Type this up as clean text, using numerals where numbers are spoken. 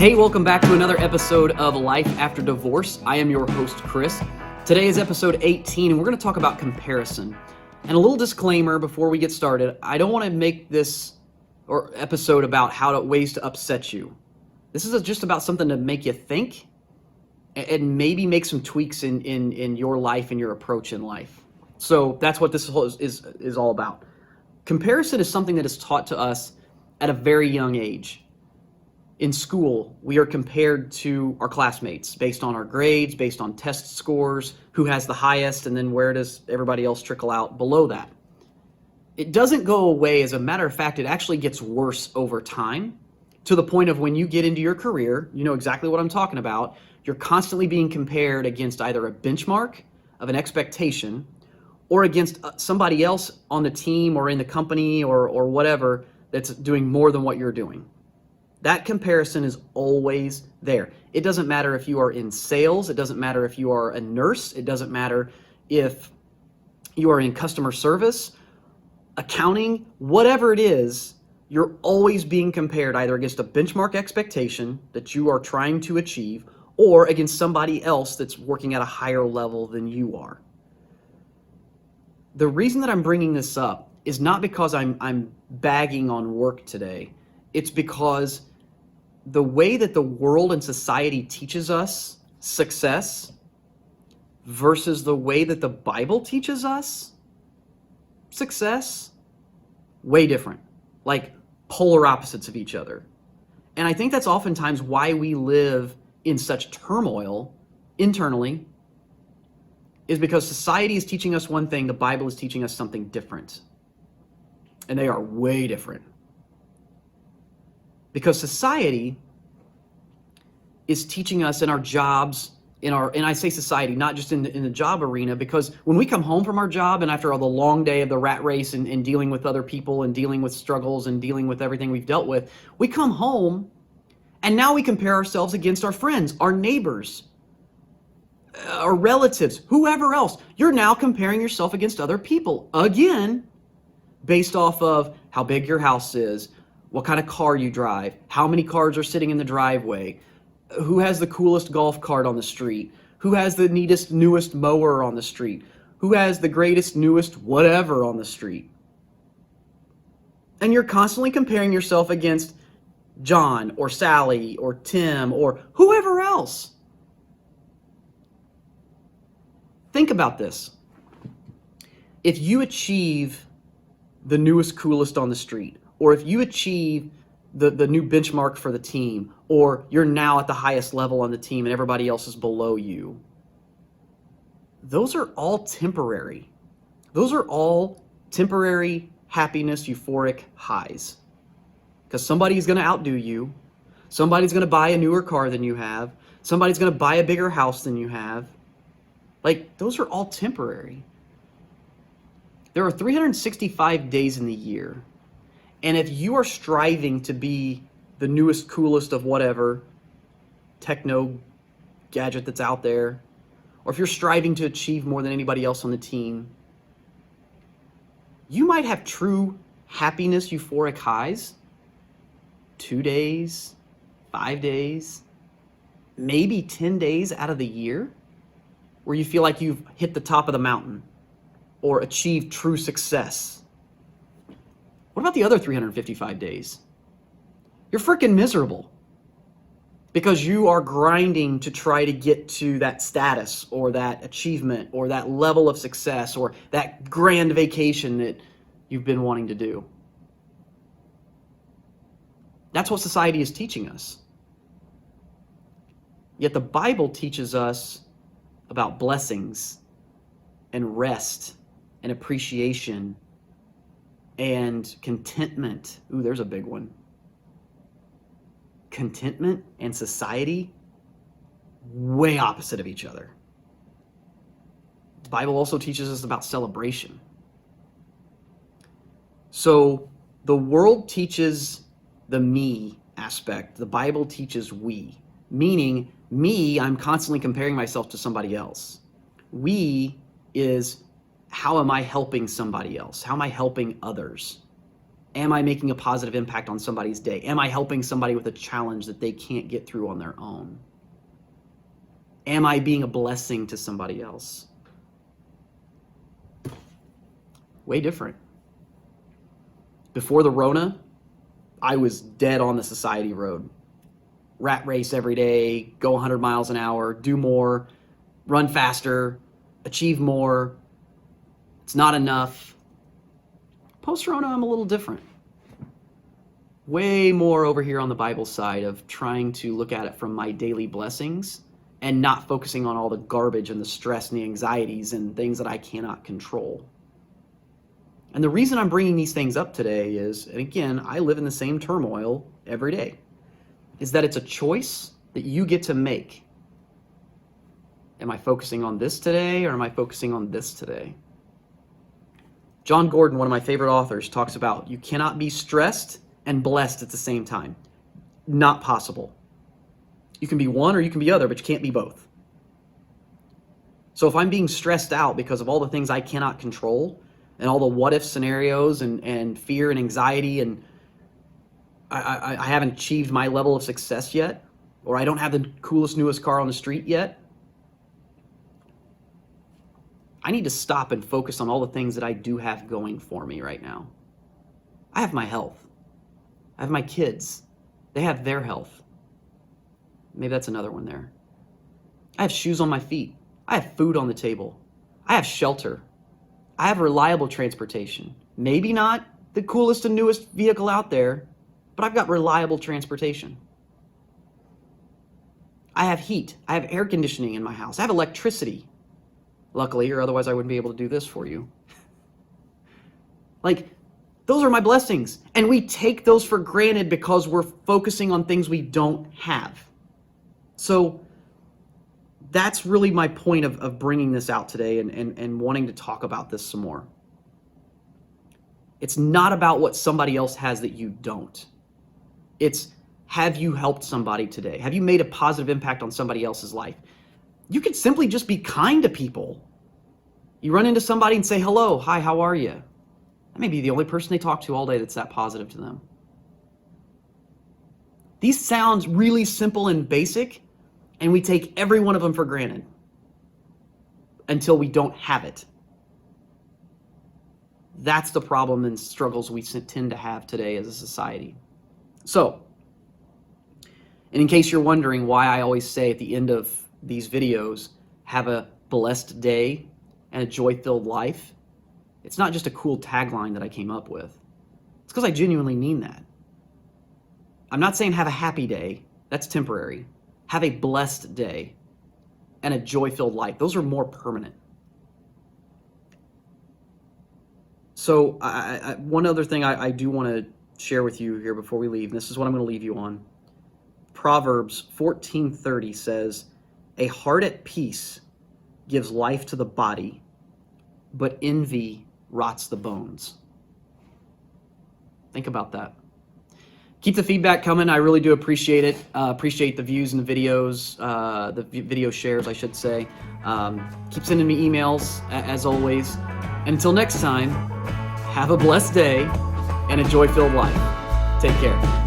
Hey, welcome back to another episode of Life After Divorce. I am your host, Chris. Today is episode 18, and we're going to talk about comparison. And a little disclaimer before we get started, I don't want to make this episode about ways to upset you. This is just about something to make you think and maybe make some tweaks in your life and your approach in life. So that's what this is all about. Comparison is something that is taught to us at a very young age. In school, we are compared to our classmates based on our grades, based on test scores, who has the highest, and then where does everybody else trickle out below that. It doesn't go away. As a matter of fact, it actually gets worse over time to the point of when you get into your career, you know exactly what I'm talking about. You're constantly being compared against either a benchmark of an expectation or against somebody else on the team or in the company or whatever that's doing more than what you're doing. That comparison is always there. It doesn't matter if you are in sales. It doesn't matter if you are a nurse. It doesn't matter if you are in customer service, accounting, whatever it is, you're always being compared either against a benchmark expectation that you are trying to achieve or against somebody else that's working at a higher level than you are. The reason that I'm bringing this up is not because I'm bagging on work today. It's because the way that the world and society teaches us success versus the way that the Bible teaches us success, way different, like polar opposites of each other. And I think that's oftentimes why we live in such turmoil internally, is because society is teaching us one thing, the Bible is teaching us something different. And they are way different. Because society is teaching us in our jobs, and I say society, not just in the job arena, because when we come home from our job and after the long day of the rat race and dealing with other people and dealing with struggles and dealing with everything we've dealt with, we come home and now we compare ourselves against our friends, our neighbors, our relatives, whoever else. You're now comparing yourself against other people, again, based off of how big your house is, what kind of car you drive, how many cars are sitting in the driveway, who has the coolest golf cart on the street, who has the neatest, newest mower on the street, who has the greatest, newest whatever on the street. And you're constantly comparing yourself against John or Sally or Tim or whoever else. Think about this. If you achieve the newest, coolest on the street, or if you achieve the new benchmark for the team, or you're now at the highest level on the team and everybody else is below you, those are all temporary. Those are all temporary happiness, euphoric highs. Because somebody's going to outdo you. Somebody's going to buy a newer car than you have. Somebody's going to buy a bigger house than you have. Like, those are all temporary. There are 365 days in the year. And if you are striving to be the newest, coolest of whatever techno gadget that's out there, or if you're striving to achieve more than anybody else on the team, you might have true happiness, euphoric highs 2 days, 5 days, maybe 10 days out of the year, where you feel like you've hit the top of the mountain or achieved true success. What about the other 355 days? You're freaking miserable because you are grinding to try to get to that status or that achievement or that level of success or that grand vacation that you've been wanting to do. That's what society is teaching us. Yet the Bible teaches us about blessings and rest and appreciation and contentment. Ooh, there's a big one. Contentment and society, way opposite of each other. The Bible also teaches us about celebration. So the world teaches the me aspect. The Bible teaches we. Meaning, me, I'm constantly comparing myself to somebody else. We is, how am I helping somebody else? How am I helping others? Am I making a positive impact on somebody's day? Am I helping somebody with a challenge that they can't get through on their own? Am I being a blessing to somebody else? Way different. Before the Rona, I was dead on the society road. Rat race every day, go 100 miles an hour, do more, run faster, achieve more. It's not enough. Post-Rona, I'm a little different. Way more over here on the Bible side of trying to look at it from my daily blessings and not focusing on all the garbage and the stress and the anxieties and things that I cannot control. And the reason I'm bringing these things up today is, and again, I live in the same turmoil every day, is that it's a choice that you get to make. Am I focusing on this today or am I focusing on this today? John Gordon, one of my favorite authors, talks about you cannot be stressed and blessed at the same time. Not possible. You can be one or you can be other, but you can't be both. So if I'm being stressed out because of all the things I cannot control and all the what-if scenarios and fear and anxiety, and I haven't achieved my level of success yet, or I don't have the coolest, newest car on the street yet, I need to stop and focus on all the things that I do have going for me right now. I have my health. I have my kids. They have their health. Maybe that's another one there. I have shoes on my feet. I have food on the table. I have shelter. I have reliable transportation. Maybe not the coolest and newest vehicle out there, but I've got reliable transportation. I have heat. I have air conditioning in my house. I have electricity. Luckily, or otherwise I wouldn't be able to do this for you. Like, those are my blessings. And we take those for granted because we're focusing on things we don't have. So that's really my point of bringing this out today and wanting to talk about this some more. It's not about what somebody else has that you don't. It's, have you helped somebody today? Have you made a positive impact on somebody else's life? You could simply just be kind to people. You run into somebody and say, hello, hi, how are you? That may be the only person they talk to all day that's that positive to them. These sound really simple and basic, and we take every one of them for granted until we don't have it. That's the problem and struggles we tend to have today as a society. So, and in case you're wondering why I always say at the end of these videos, have a blessed day and a joy-filled life, it's not just a cool tagline that I came up with. It's because I genuinely mean that. I'm not saying have a happy day. That's temporary. Have a blessed day and a joy-filled life. Those are more permanent. So one other thing I do want to share with you here before we leave, and this is what I'm going to leave you on. Proverbs 14:30 says, a heart at peace gives life to the body, but envy rots the bones. Think about that. Keep the feedback coming. I really do appreciate it. Appreciate the views and the videos, the video shares, I should say. Keep sending me emails, as always. And until next time, have a blessed day and a joy-filled life. Take care.